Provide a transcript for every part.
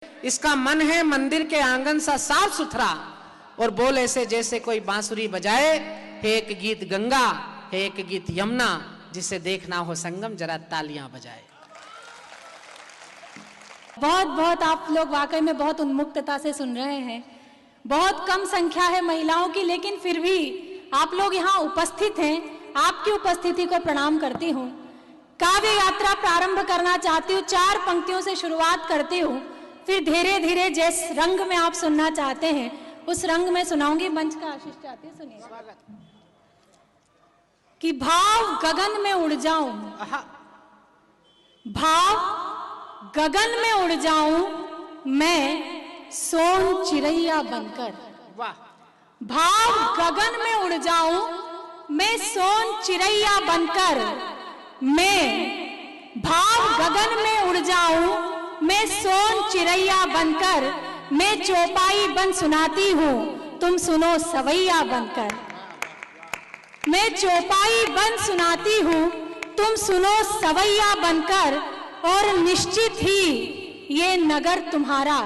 इसका मन है मंदिर के आंगन सा साफ सुथरा, और बोल ऐसे जैसे कोई बांसुरी बजाए, है एक गीत गंगा, है एक गीत यमुना, जिसे देखना हो संगम जरा तालियां बजाए। बहुत बहुत आप लोग वाकई में बहुत उन्मुक्तता से सुन रहे हैं। बहुत कम संख्या है महिलाओं की, लेकिन फिर भी आप लोग यहाँ उपस्थित हैं। आपकी उपस्थिति को प्रणाम करती हूँ। काव्य यात्रा प्रारंभ करना चाहती हूँ। 4 पंक्तियों से शुरुआत करती हूँ, फिर धीरे धीरे जिस रंग में आप सुनना चाहते हैं उस रंग में सुनाऊंगी। मंच का आशीष चाहती हूँ, सुनिए। कि भाव गगन में उड़ जाऊं, भाव गगन में उड़ जाऊं मैं सोन चिड़ैया बनकर। वाह। भाव गगन में उड़ जाऊं मैं सोन चिड़ैया बनकर, मैं भाव गगन में उड़ जाऊं मैं सोन चिड़ैया बनकर, मैं चौपाई बन सुनाती हूँ तुम सुनो सवैया बनकर। मैं चौपाई बन सुनाती हूँ तुम सुनो सवैया बनकर, और निश्चित ही ये नगर तुम्हारा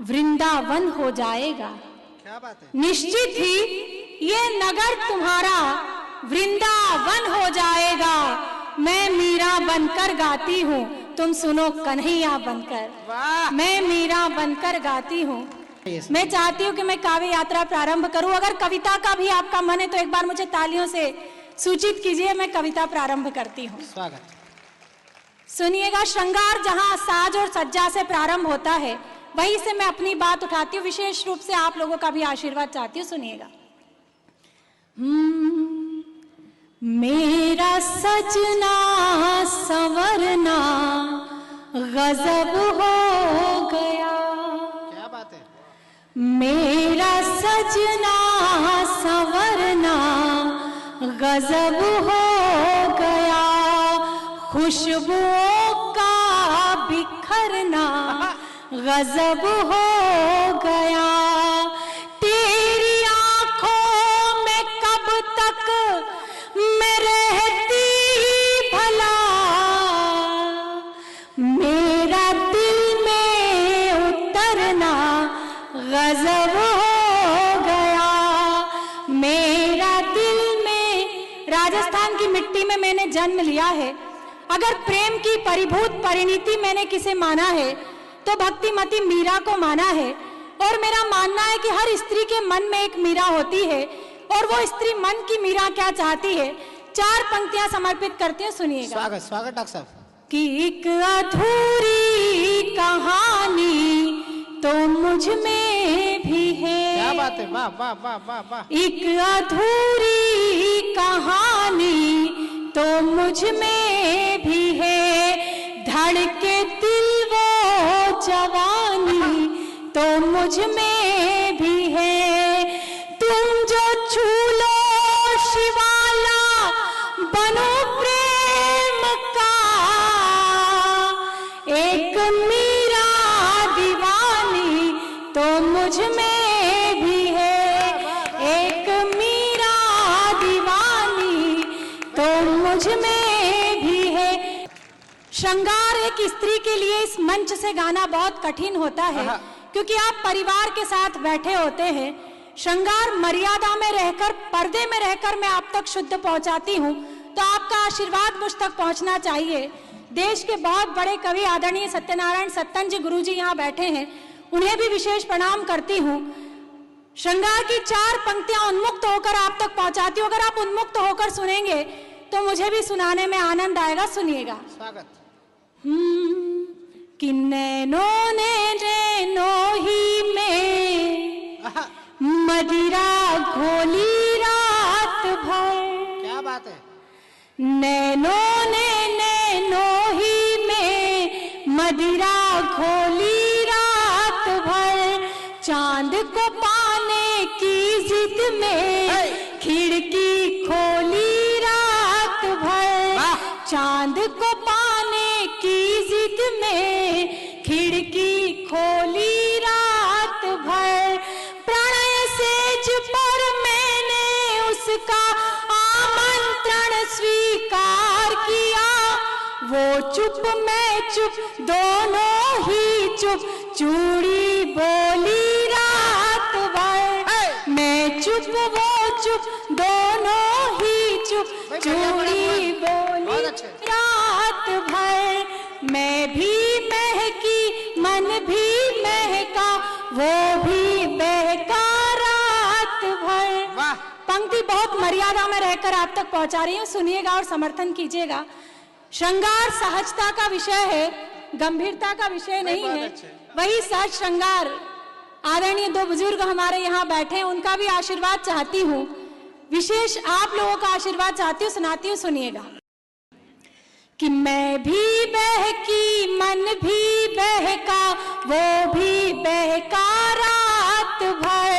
वृंदावन हो जाएगा। क्या बात है। निश्चित ही ये नगर तुम्हारा वृंदावन हो जाएगा। मैं मीरा बनकर गाती हूँ तुम सुनो कन्हैया बनकर। वाह। मैं मीरा बनकर गाती हूँ। मैं चाहती हूँ कि मैं काव्य यात्रा प्रारंभ करूँ। अगर कविता का भी आपका मन है तो एक बार मुझे तालियों से सूचित कीजिए। मैं कविता प्रारंभ करती हूँ। स्वागत। सुनिएगा। श्रृंगार जहाँ साज और सज्जा से प्रारंभ होता है, वहीं से मैं अपनी बात उठाती हूँ। विशेष रूप से आप लोगों का भी आशीर्वाद चाहती हूँ। सुनिएगा। मेरा सजना संवरना गजब हो गया। क्या बात है। मेरा सजना संवरना गजब हो गया, खुशबुओं का बिखरना गजब हो गया। तेरी आंखों में कब तक मैं रहती भला, मेरा दिल में उतरना गजब हो गया। मेरा दिल में, राजस्थान की मिट्टी में मैंने जन्म लिया है। अगर प्रेम की परिभूत परिणति मैंने किसे माना है तो भक्तिमती मीरा को माना है। और मेरा मानना है कि हर स्त्री के मन में एक मीरा होती है, और वो स्त्री मन की मीरा क्या चाहती है। 4 पंक्तियां समर्पित करते हैं, सुनिएगा। स्वागत स्वागत डॉक्टर साहब। कि एक अधूरी कहानी तो मुझ में भी है। क्या बात है। वाह वाह वाह वाह वाह। एक अधूरी कहानी तो मुझ में भी है, धड़के दिल वो जवानी तो मुझ में भी है। तुम जो छू लो शिवाला बनो प्रेम का, एक मीरा दीवानी तो मुझ में भी है। एक मीरा दीवानी तो मुझ में भी है। श्रृंगार एक स्त्री के लिए इस मंच से गाना बहुत कठिन होता है, क्योंकि आप परिवार के साथ बैठे होते हैं। श्रृंगार मर्यादा में रहकर, पर्दे में रहकर मैं आप तक शुद्ध पहुंचाती हूं, तो आपका आशीर्वाद मुझ तक पहुंचना चाहिए। देश के बहुत बड़े कवि आदरणीय सत्यनारायण सत्तन जी गुरु जी यहाँ बैठे हैं, उन्हें भी विशेष प्रणाम करती हूँ। श्रृंगार की 4 पंक्तियां उन्मुक्त होकर आप तक पहुंचाती हूँ। अगर आप उन्मुक्त होकर सुनेंगे तो मुझे भी सुनाने में आनंद आएगा। सुनिएगा। स्वागत। कि नैनों ने नैनों ही में मदिरा घोली रात भर। क्या बात है। नैनों ने नैनों ही में मदिरा घोली रात भर, चांद को पाने की जिद में खिड़की खोली रात भर। चांद को पाने की जिद में खिड़की खोली रात भर। प्रणय सेज पर मैंने उसका आमंत्रण स्वीकार किया, वो चुप मैं चुप दोनों ही चुप, चूड़ी बोली रात भर। मैं चुप वो चुप दोनों ही चुप, चूड़ी बोली रात भर। मैं भी महकी मन भी महका, वो भी बहका रात भर। पंक्ति बहुत मर्यादा में रहकर आप तक पहुंचा रही हूँ, सुनिएगा और समर्थन कीजिएगा। श्रृंगार सहजता का विषय है, गंभीरता का विषय नहीं है। वही सहज श्रृंगार आदरणीय दो बुजुर्ग हमारे यहाँ बैठे हैं, उनका भी आशीर्वाद चाहती हूँ, विशेष आप लोगों का आशीर्वाद चाहती हूँ, सुनाती हूँ, सुनिएगा। कि मैं भी बहकी मन भी बहका, वो भी बहका रात भर।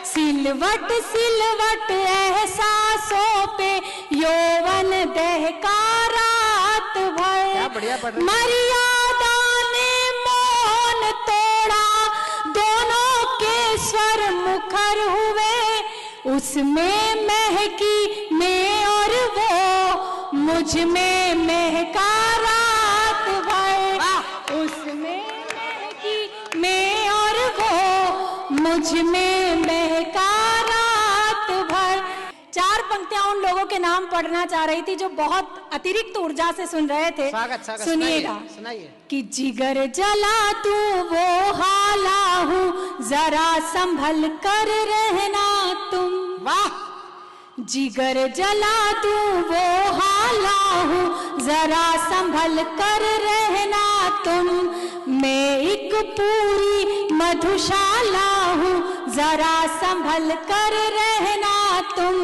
सिलवट सिलवट एहसासों पे यौवन दहका रात भर। मर्यादा ने मौन तोड़ा, दोनों के स्वर मुखर हुए। उसमें महकी मैं और वो, मुझ में महका रात भर। उसमें महकी मैं और वो, मुझ में महका रात भर। चार पंक्तियां उन लोगों के नाम पढ़ना चाह रही थी जो बहुत अतिरिक्त ऊर्जा से सुन रहे थे। सुनिएगा। कि जिगर जला तू वो हाला हूँ, जरा संभल कर रहना तुम। वाह। जिगर जला तू वो हाला हूँ, जरा संभल कर रहना तुम। मैं एक पूरी मधुशाला हूँ, जरा संभल कर रहना तुम।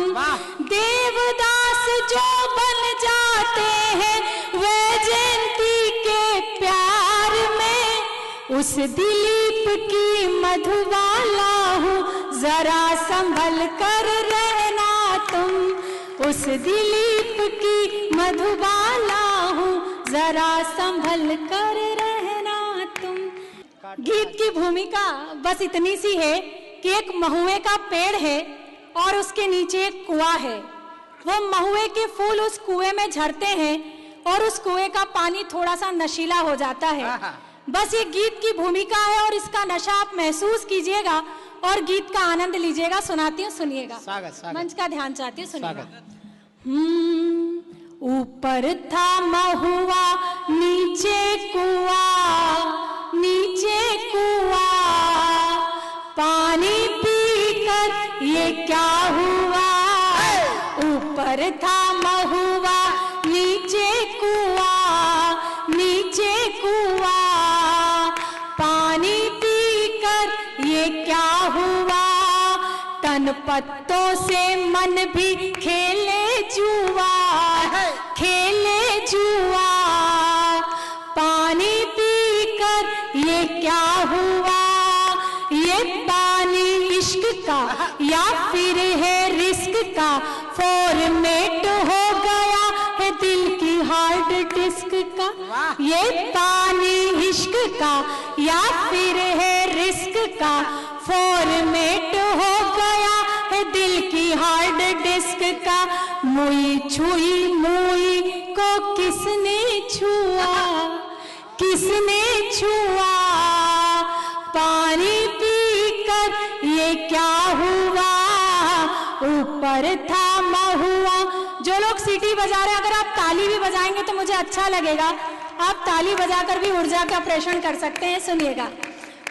देवदास जो बन जाते हैं वैजयंती के प्यार में, उस दिलीप की मधुबाला हूँ, जरा संभल कर रहना तुम। उस दिलीप की मधुबाला हूँ, जरा संभल कर रहना तुम। गीत की भूमिका बस इतनी सी है कि एक महुए का पेड़ है और उसके नीचे एक कुआं है। वो महुए के फूल उस कुएं में झरते हैं और उस कुएं का पानी थोड़ा सा नशीला हो जाता है। बस ये गीत की भूमिका है और इसका नशा आप महसूस कीजिएगा और गीत का आनंद लीजिएगा। सुनाती हूँ, सुनिएगा। मंच का ध्यान चाहती हूँ, सुनिएगा। ऊपर था महुआ नीचे कुआं, नीचे कुआं, पानी पीकर ये क्या हुआ। ऊपर था महुआ नीचे कुआं, नीचे कुआं, पानी पीकर ये क्या हुआ। तन पत्तों से मन भी खेले जुआ, खेले जुआ, पानी पीकर ये क्या हुआ। ये पानी इश्क का या फिर है रिस्क का, फॉर्मेट हो गया है दिल की हार्ड डिस्क का। ये पानी इश्क का या फिर है रिस्क का, फॉर्मेट हो गया है दिल की हार्ड डिस्क का। मुई छुई मुई को किसने छुआ, किसने छुआ, पानी पीकर ये क्या हुआ। ऊपर था महुआ। जो लोग सीटी बजा रहे हैं, अगर आप ताली भी बजाएंगे तो मुझे अच्छा लगेगा। आप ताली बजाकर भी ऊर्जा का प्रेषण कर सकते हैं। सुनिएगा।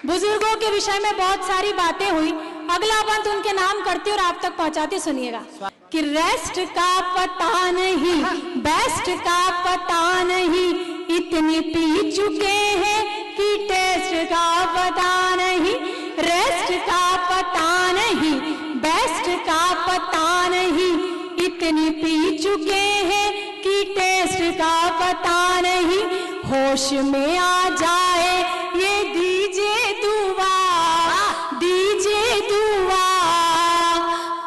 बुजुर्गों के विषय में बहुत सारी बातें हुई, अगला पंथ उनके नाम करती और आप तक पहुंचाती। सुनिएगा। कि रेस्ट का पता नहीं, बेस्ट का पता नहीं, इतनी पी चुके हैं कि टेस्ट का पता नहीं। रेस्ट का पता नहीं, बेस्ट का पता नहीं, इतनी पी चुके हैं कि टेस्ट का पता नहीं। होश में आ जाए ये दीजिए दुआ, दीजिए दुआ,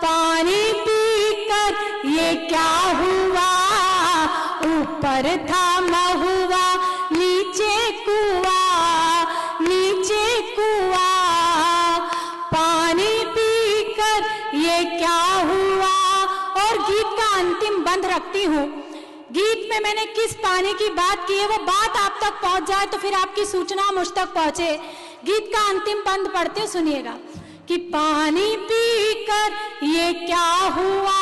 पानी पीकर ये क्या हुआ। ऊपर था महुआ नीचे कुआं, नीचे कुआं, पानी पीकर ये क्या हुआ। और गीत का अंतिम बंद रखती हूँ। गीत में मैंने किस पानी की बात की है वो बात आप तक पहुंच जाए तो फिर आपकी सूचना मुझ तक पहुंचे। गीत का अंतिम बंद पढ़ते सुनिएगा कि पानी पीकर ये क्या हुआ,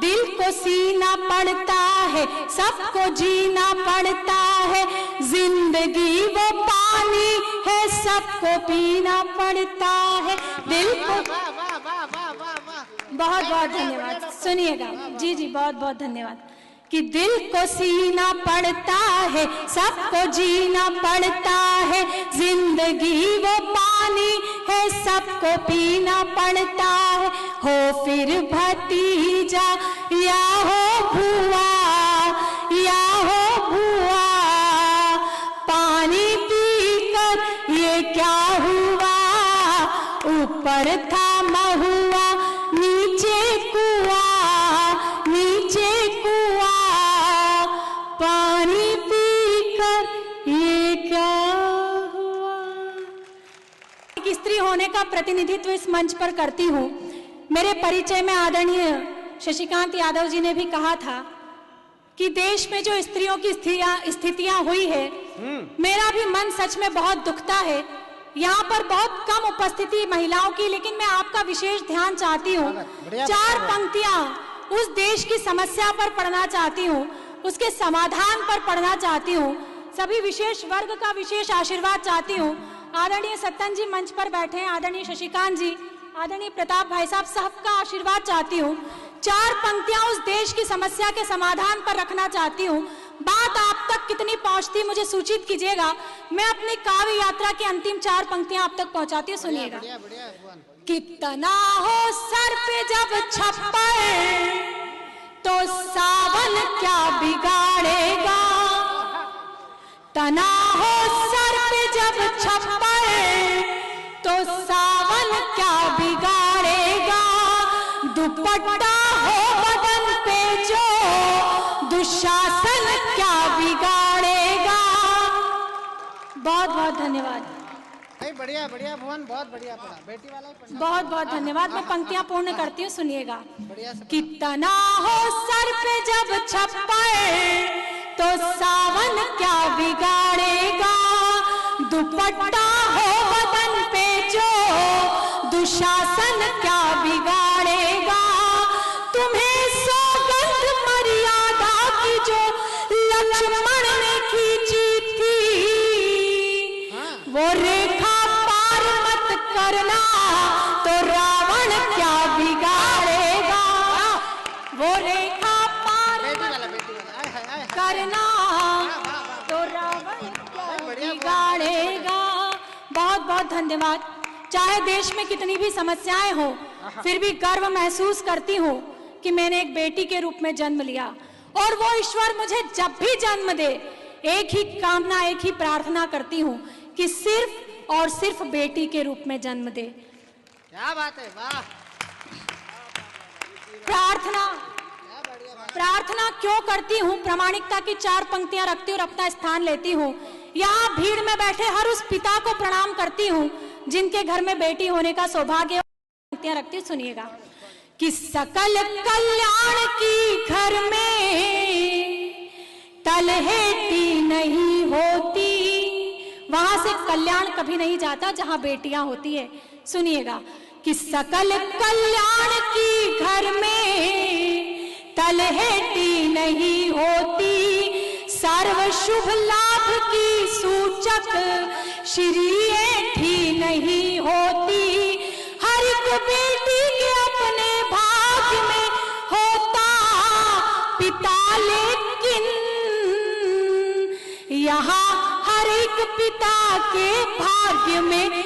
दिल को सीना पड़ता है, सबको जीना पड़ता है, जिंदगी वो पानी है, सबको पीना पड़ता है, दिल को। बहुत बहुत धन्यवाद। सुनिएगा जी जी, बहुत बहुत धन्यवाद। कि दिल को सीना पड़ता है, सबको जीना पड़ता है, जिंदगी वो पानी है, सबको पीना पड़ता है, हो फिर भतीजा या हो भुआ, या हो भुआ, पानी पीकर ये क्या हुआ, ऊपर था महुआ, नीचे कुआं, नीचे कुआं, पानी पीकर ये क्या हुआ। एक स्त्री होने का प्रतिनिधित्व इस मंच पर करती हूँ। मेरे परिचय में आदरणीय शशिकांत यादव जी ने भी कहा था कि देश में जो स्त्रियों की स्थितियां हुई है, मेरा भी मन सच में बहुत दुखता है। यहाँ पर बहुत कम उपस्थिति महिलाओं की, लेकिन मैं आपका विशेष ध्यान चाहती हूँ। 4 पंक्तियां उस देश की समस्या पर पढ़ना चाहती हूँ, उसके समाधान पर पढ़ना चाहती हूँ। सभी विशेष वर्ग का विशेष आशीर्वाद चाहती हूँ। आदरणीय सत्तन जी मंच पर बैठे हैं, आदरणीय शशिकांत जी, आदरणीय प्रताप भाई साहब, सबका आशीर्वाद चाहती हूँ। 4 पंक्तियां उस देश की समस्या के समाधान पर रखना चाहती हूँ। बात आप तक कितनी पहुंचती मुझे सूचित कीजिएगा। मैं अपनी काव्य यात्रा की अंतिम 4 पंक्तियां आप तक पहुंचाती हूँ। सुनिएगा। कितना हो सर पे जब छप्पर, तो सावन क्या बिगाड़ेगा, तना हो सर पे जब छप्पर, तो सावन क्या बिगाड़ेगा, दुपट्टा हो बदन पे जो, दुशासन क्या बिगाड़ेगा। बहुत बहुत धन्यवाद। बढ़िया बढ़िया भुवन, बहुत बढ़िया पढ़ा, बेटी वाला ही पढ़ा। बहुत बहुत धन्यवाद। मैं पंक्तियां पूर्ण करती हूँ, सुनिएगा। कितना हो सर पे जब छप्पर, तो सावन क्या बिगाड़ेगा, दुपट्टा हो बदन पे जो, दुशासन क्या बिगाड़ेगा, तुम्हें सौगंध मर्यादा की जो लक्ष्मण ने खींची थी, वो रेखा पार मत करना, तो रावण क्या बिगाड़ेगा, वो रेखा पार करना, तो रावण क्या बिगाड़ेगा। बहुत बहुत धन्यवाद। चाहे देश में कितनी भी समस्याएं हो, फिर भी गर्व महसूस करती हूँ कि मैंने एक बेटी के रूप में जन्म लिया, और वो ईश्वर मुझे जब भी जन्म दे, एक ही कामना, एक ही प्रार्थना करती हूँ कि सिर्फ और सिर्फ बेटी के रूप में जन्म दे। क्या बात है, वाह। प्रार्थना क्यों करती हूँ? प्रामाणिकता की 4 पंक्तियां रखती हूँ और अपना स्थान लेती हूँ। यहाँ भीड़ में बैठे हर उस पिता को प्रणाम करती हूँ जिनके घर में बेटी होने का सौभाग्य। पंक्तियां रखती हूँ, सुनिएगा। कि सकल कल्याण की घर में तलहेटी नहीं होती, वहां से कल्याण कभी नहीं जाता जहां बेटियां होती है। सुनिएगा। कि सकल कल्याण की घर में तलहेटी नहीं होती, सर्व शुभ लाभ की सूचक श्रीएठी नहीं होती, हर एक बेटी के अपने भाग्य में होता पिता, लेकिन यहाँ हर एक पिता के भाग्य में